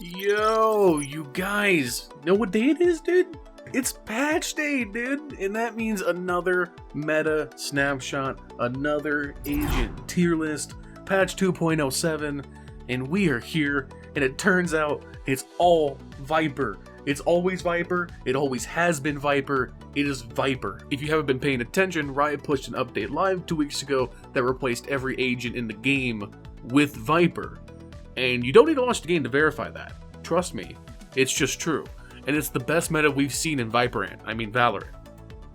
Yo, you guys, know what day it is, dude? It's patch day, dude, and that means another meta snapshot, another agent tier list, patch 2.07, and we are here, and it turns out it's all Viper. It's always Viper, it always has been Viper, it is Viper. If you haven't been paying attention, Riot pushed an update live 2 weeks ago that replaced every agent in the game with Viper. And you don't need to launch the game to verify that. Trust me, it's just true. And it's the best meta we've seen in Valorant.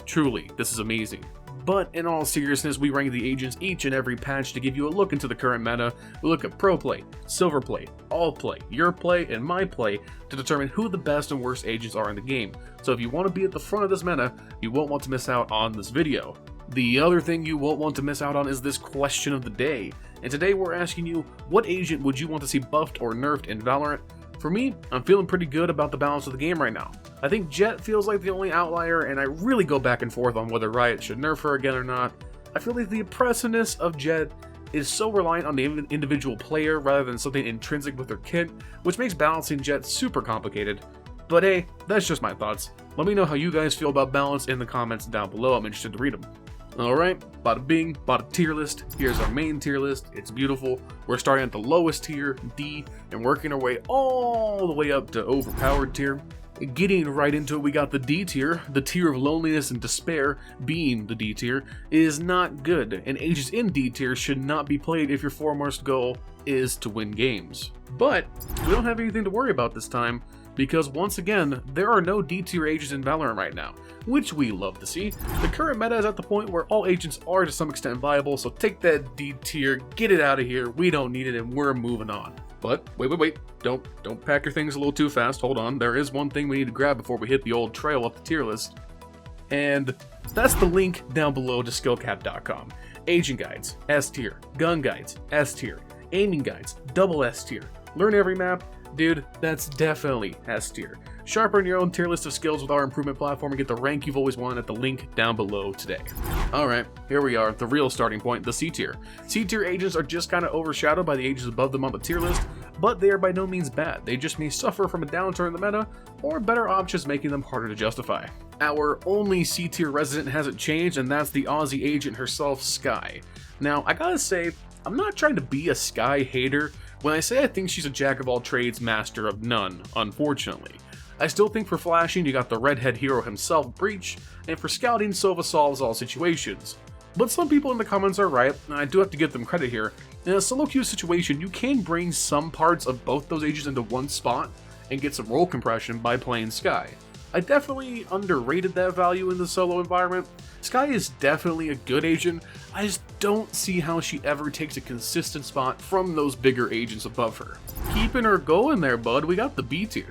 Truly, this is amazing. But in all seriousness, we rank the agents each and every patch to give you a look into the current meta. We look at pro play, silver play, all play, your play, and my play to determine who the best and worst agents are in the game. So if you want to be at the front of this meta, you won't want to miss out on this video. The other thing you won't want to miss out on is this question of the day. And today we're asking you, what agent would you want to see buffed or nerfed in Valorant? For me, I'm feeling pretty good about the balance of the game right now. I think Jett feels like the only outlier, and I really go back and forth on whether Riot should nerf her again or not. I feel like the oppressiveness of Jett is so reliant on the individual player rather than something intrinsic with her kit, which makes balancing Jett super complicated. But hey, that's just my thoughts. Let me know how you guys feel about balance in the comments down below. I'm interested to read them. Alright, bada bing, bada tier list. Here's our main tier list. It's beautiful. We're starting at the lowest tier, D, and working our way all the way up to overpowered tier. Getting right into it, we got the D tier. The tier of loneliness and despair, being the D tier, is not good, and agents in D tier should not be played if your foremost goal is to win games. But we don't have anything to worry about this time, because once again, there are no D tier agents in Valorant right now, which we love to see. The current meta is at the point where all agents are to some extent viable, so take that D tier, get it out of here, we don't need it, and we're moving on. But wait, don't pack your things a little too fast, hold on, there is one thing we need to grab before we hit the old trail up the tier list. And that's the link down below to SkillCapped.com. Agent guides, S tier, gun guides, S tier, aiming guides, double S tier, learn every map, dude, that's definitely S tier. Sharpen your own tier list of skills with our improvement platform and get the rank you've always wanted at the link down below today. Alright, here we are, the real starting point, the C tier. C tier agents are just kind of overshadowed by the agents above them on the tier list, but they are by no means bad. They just may suffer from a downturn in the meta, or better options making them harder to justify. Our only C tier resident hasn't changed, and that's the Aussie agent herself, Skye. Now, I gotta say, I'm not trying to be a Skye hater when I say I think she's a jack of all trades, master of none, unfortunately. I still think for flashing, you got the redhead hero himself, Breach, and for scouting, Sova solves all situations. But some people in the comments are right, and I do have to give them credit here. In a solo queue situation, you can bring some parts of both those agents into one spot and get some role compression by playing Skye. I definitely underrated that value in the solo environment. Skye is definitely a good agent, I just don't see how she ever takes a consistent spot from those bigger agents above her. Keeping her going there, bud, we got the B tier.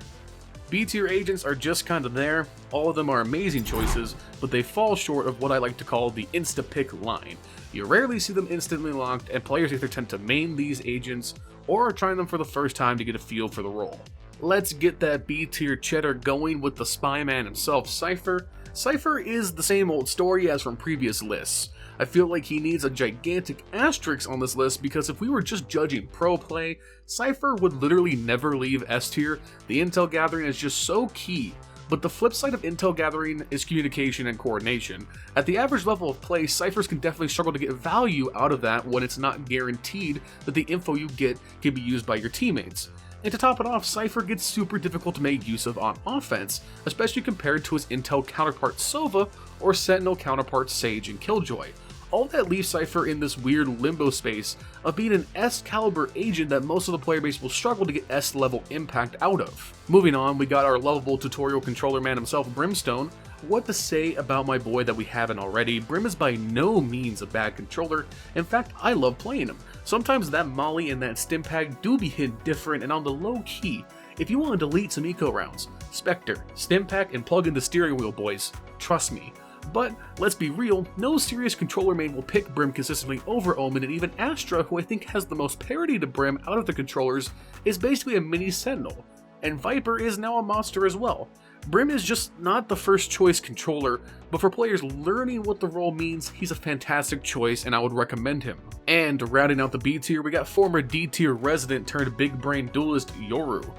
B tier agents are just kind of there, all of them are amazing choices, but they fall short of what I like to call the insta-pick line. You rarely see them instantly locked, and players either tend to main these agents, or are trying them for the first time to get a feel for the role. Let's get that B tier cheddar going with the spy man himself, Cypher. Cypher is the same old story as from previous lists. I feel like he needs a gigantic asterisk on this list because if we were just judging pro play, Cypher would literally never leave S tier. The intel gathering is just so key, but the flip side of intel gathering is communication and coordination. At the average level of play, Cyphers can definitely struggle to get value out of that when it's not guaranteed that the info you get can be used by your teammates. And to top it off, Cypher gets super difficult to make use of on offense, especially compared to his intel counterpart Sova or Sentinel counterparts Sage and Killjoy. All that leaves Cypher in this weird limbo space of being an S caliber agent that most of the player base will struggle to get S level impact out of. Moving on, we got our lovable tutorial controller man himself, Brimstone. What to say about my boy that we haven't already? Brim is by no means a bad controller. In fact, I love playing him. Sometimes that molly and that stim pack do be hit different and on the low key. If you want to delete some eco rounds, Spectre, stim pack, and plug in the steering wheel, boys. Trust me. But let's be real, no serious controller main will pick Brim consistently over Omen, and even Astra, who I think has the most parity to Brim out of the controllers, is basically a mini Sentinel. And Viper is now a monster as well. Brim is just not the first choice controller, but for players learning what the role means, he's a fantastic choice and I would recommend him. And rounding out the B tier, we got former D tier resident turned big brain duelist Yoru.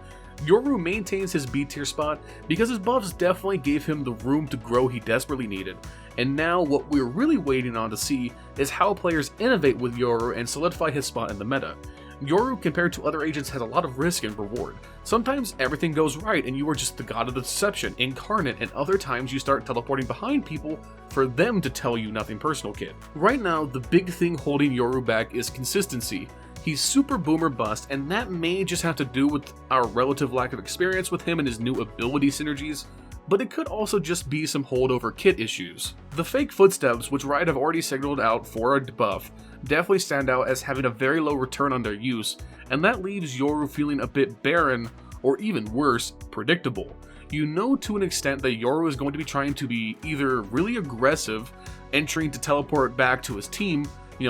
Yoru maintains his B tier spot because his buffs definitely gave him the room to grow he desperately needed, and now what we're really waiting on to see is how players innovate with Yoru and solidify his spot in the meta. Yoru, compared to other agents, has a lot of risk and reward. Sometimes everything goes right and you are just the god of the deception incarnate, and other times you start teleporting behind people for them to tell you nothing personal, kid. Right now, the big thing holding Yoru back is consistency. He's super boomer bust, and that may just have to do with our relative lack of experience with him and his new ability synergies, but it could also just be some holdover kit issues. The fake footsteps, which Riot have already signaled out for a debuff, definitely stand out as having a very low return on their use, and that leaves Yoru feeling a bit barren, or even worse, predictable. You know to an extent that Yoru is going to be trying to be either really aggressive, entering to teleport back to his team,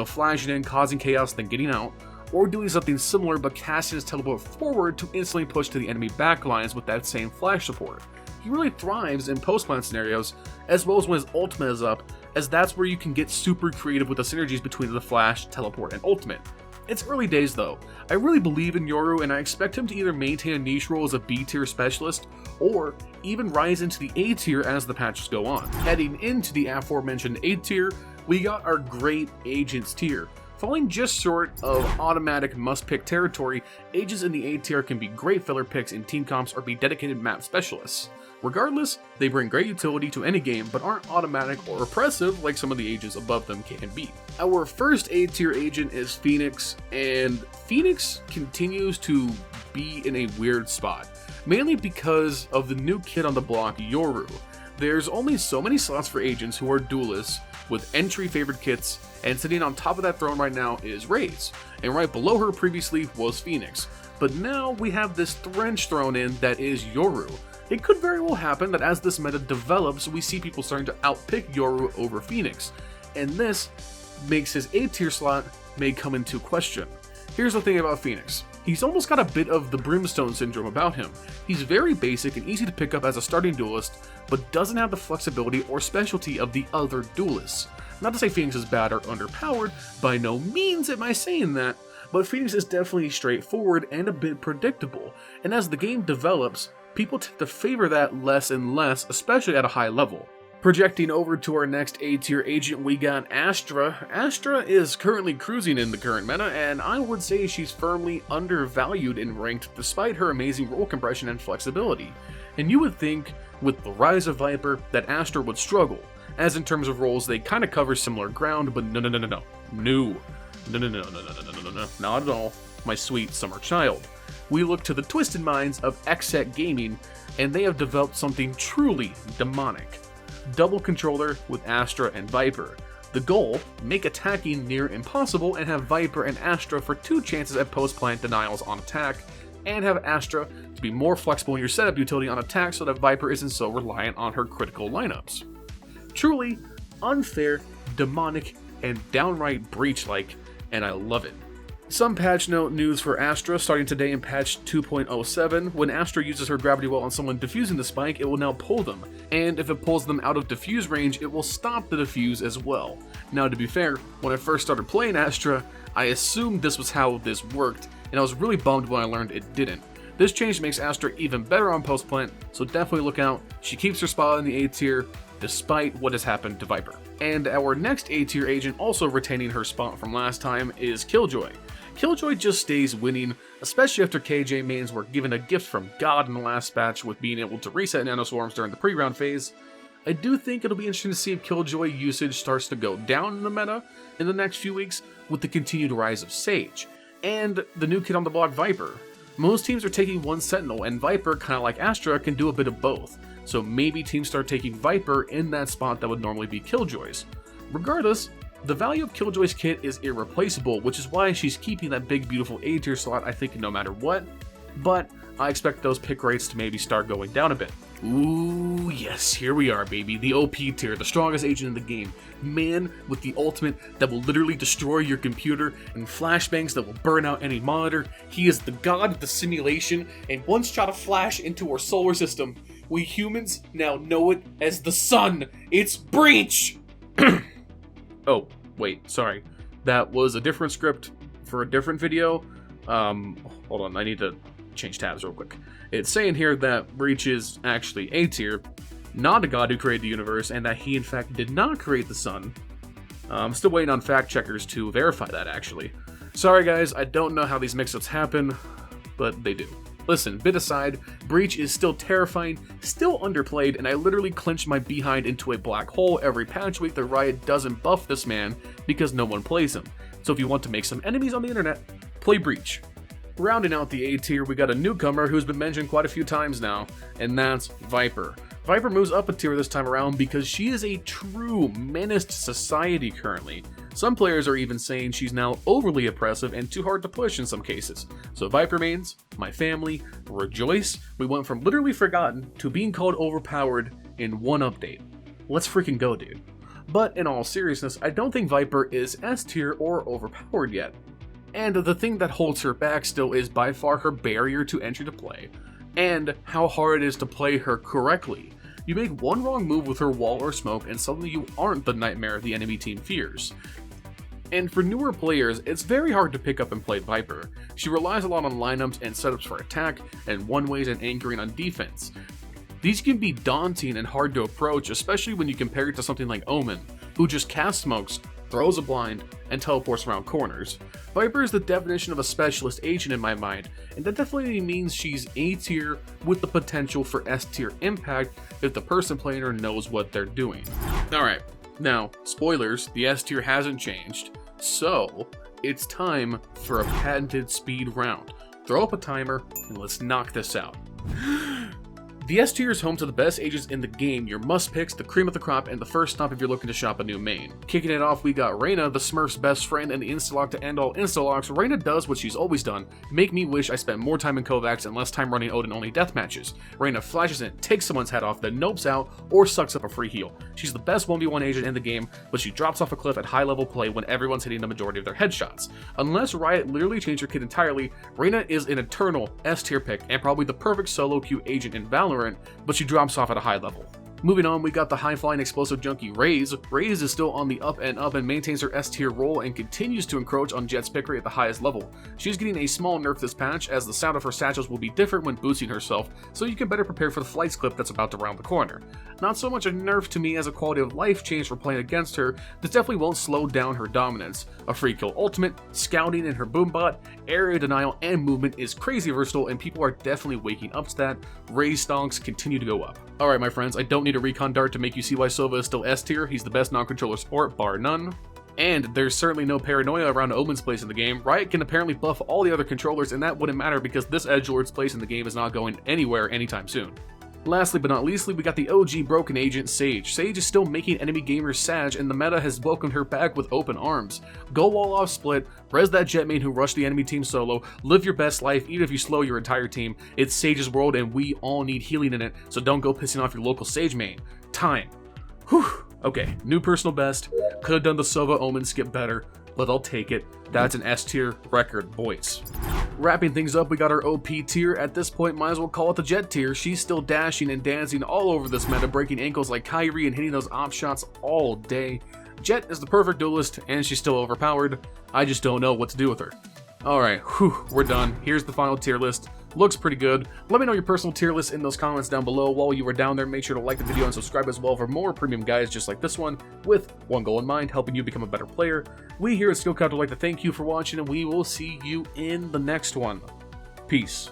flashing in, causing chaos, then getting out, or doing something similar but casting his teleport forward to instantly push to the enemy backlines with that same flash support. He really thrives in post-plant scenarios, as well as when his ultimate is up, as that's where you can get super creative with the synergies between the flash, teleport, and ultimate. It's early days though. I really believe in Yoru, and I expect him to either maintain a niche role as a B tier specialist, or even rise into the A tier as the patches go on. Heading into the aforementioned A tier, we got our great agents tier. Falling just short of automatic must-pick territory, agents in the A tier can be great filler picks in team comps or be dedicated map specialists. Regardless, they bring great utility to any game, but aren't automatic or oppressive like some of the agents above them can be. Our first A tier agent is Phoenix, and Phoenix continues to be in a weird spot, mainly because of the new kid on the block, Yoru. There's only so many slots for agents who are duelists with entry favored kits, and sitting on top of that throne right now is Raze, and right below her previously was Phoenix. But now we have this wrench thrown in that is Yoru. It could very well happen that as this meta develops, we see people starting to outpick Yoru over Phoenix, and this makes his A tier slot may come into question. Here's the thing about Phoenix. He's almost got a bit of the Brimstone syndrome about him. He's very basic and easy to pick up as a starting duelist, but doesn't have the flexibility or specialty of the other duelists. Not to say Phoenix is bad or underpowered, by no means am I saying that, but Phoenix is definitely straightforward and a bit predictable, and as the game develops, people tend to favor that less and less, especially at a high level. Projecting over to our next A tier agent, we got Astra. Astra is currently cruising in the current meta, and I would say she's firmly undervalued in ranked despite her amazing role compression and flexibility. And you would think, with the rise of VIPER, that Astra would struggle, as in terms of roles they kinda cover similar ground, but no, not at all, my sweet summer child. We look to the twisted minds of Xset Gaming, and they have developed something truly demonic. Double controller with Astra and VIPER. The goal, make attacking near impossible and have VIPER and Astra for 2 chances at post-plant denials on attack, and have Astra to be more flexible in your setup utility on attack so that VIPER isn't so reliant on her critical lineups. Truly unfair, demonic, and downright breach-like, and I love it. Some patch note news for Astra starting today in patch 2.07. When Astra uses her gravity well on someone defusing the spike, it will now pull them, and if it pulls them out of defuse range, it will stop the defuse as well. Now to be fair, when I first started playing Astra, I assumed this was how this worked, and I was really bummed when I learned it didn't. This change makes Astra even better on post plant, so definitely look out. She keeps her spot in the A tier, despite what has happened to VIPER. And our next A tier agent also retaining her spot from last time is Killjoy. Killjoy just stays winning, especially after KJ mains were given a gift from God in the last patch with being able to reset nanoswarms during the pre-round phase. I do think it'll be interesting to see if Killjoy usage starts to go down in the meta in the next few weeks with the continued rise of Sage, and the new kid on the block, VIPER. Most teams are taking one Sentinel, and VIPER, kinda like Astra, can do a bit of both, so maybe teams start taking VIPER in that spot that would normally be Killjoy's. Regardless, the value of Killjoy's kit is irreplaceable, which is why she's keeping that big beautiful A tier slot, I think, no matter what, but I expect those pick rates to maybe start going down a bit. Ooh, yes, here we are, baby, the OP tier, the strongest agent in the game. Man with the ultimate that will literally destroy your computer, and flashbangs that will burn out any monitor. He is the god of the simulation, and once shot a flash into our solar system, we humans now know it as the sun. It's Breach! Oh, wait, sorry. That was a different script for a different video. Hold on, I need to change tabs real quick. It's saying here that Breach is actually A tier, not a god who created the universe, and that he in fact did not create the sun. I'm still waiting on fact checkers to verify that, actually. Sorry guys, I don't know how these mix-ups happen, but they do. Listen, bit aside, Breach is still terrifying, still underplayed, and I literally clench my behind into a black hole every patch week that Riot doesn't buff this man because no one plays him. So if you want to make some enemies on the internet, play Breach. Rounding out the A tier, we got a newcomer who's been mentioned quite a few times now, and that's VIPER. VIPER moves up a tier this time around because she is a true menace to society currently. Some players are even saying she's now overly oppressive and too hard to push in some cases. So VIPER mains, my family, rejoice, we went from literally forgotten to being called overpowered in one update. Let's freaking go, dude. But in all seriousness, I don't think VIPER is S tier or overpowered yet. And the thing that holds her back still is by far her barrier to entry to play, and how hard it is to play her correctly. You make one wrong move with her wall or smoke and suddenly you aren't the nightmare the enemy team fears. And for newer players, it's very hard to pick up and play VIPER. She relies a lot on lineups and setups for attack, and one-ways and anchoring on defense. These can be daunting and hard to approach, especially when you compare it to something like Omen, who just casts smokes, throws a blind, and teleports around corners. VIPER is the definition of a specialist agent in my mind, and that definitely means she's A tier with the potential for S tier impact if the person playing her knows what they're doing. Alright, now, spoilers, the S tier hasn't changed, so it's time for a patented speed round. Throw up a timer, and let's knock this out. The S tier is home to the best agents in the game, your must picks, the cream of the crop, and the first stop if you're looking to shop a new main. Kicking it off, we got Reyna, the Smurf's best friend and the instalock to end all instalocks. Reyna does what she's always done, make me wish I spent more time in Kovacs and less time running Odin only deathmatches. Reyna flashes in, takes someone's head off, then nopes out, or sucks up a free heal. She's the best 1v1 agent in the game, but she drops off a cliff at high level play when everyone's hitting the majority of their headshots. Unless Riot literally changed her kit entirely, Reyna is an eternal S tier pick and probably the perfect solo queue agent in Valorant, but she drops off at a high level. Moving on, we got the high-flying explosive junkie Raze. Raze is still on the up and maintains her S-tier role and continues to encroach on Jett's pick rate at the highest level. She's getting a small nerf this patch, as the sound of her satchels will be different when boosting herself, so you can better prepare for the flights clip that's about to round the corner. Not so much a nerf to me as a quality of life change for playing against her. This definitely won't slow down her dominance. A free kill ultimate, scouting in her boombot, area denial, and movement is crazy versatile, and people are definitely waking up to that. Raze stonks continue to go up. Alright my friends, I don't need a recon dart to make you see why Sova is still S tier. He's the best non-controller support, bar none. And there's certainly no paranoia around Omen's place in the game. Riot can apparently buff all the other controllers, and that wouldn't matter because this edgelord's place in the game is not going anywhere anytime soon. Lastly but not leastly, we got the OG broken agent, Sage. Sage is still making enemy gamers sad, and the meta has welcomed her back with open arms. Go wall off split, res that Jett main who rushed the enemy team solo, live your best life even if you slow your entire team. It's Sage's world and we all need healing in it, so don't go pissing off your local Sage main. Time. Whew. Okay, new personal best. Could have done the Sova Omen skip better, but I'll take it. That's an S tier record, boys. Wrapping things up, we got our OP tier. At this point, might as well call it the Jett tier. She's still dashing and dancing all over this meta, breaking ankles like Kyrie and hitting those op shots all day. Jett is the perfect duelist, and she's still overpowered. I just don't know what to do with her. Alright, we're done. Here's the final tier list. Looks pretty good. Let me know your personal tier list in those comments down below. While you are down there, make sure to like the video and subscribe as well for more premium guides just like this one, with one goal in mind, helping you become a better player. We here at SkillCapped would like to thank you for watching, and we will see you in the next one. Peace.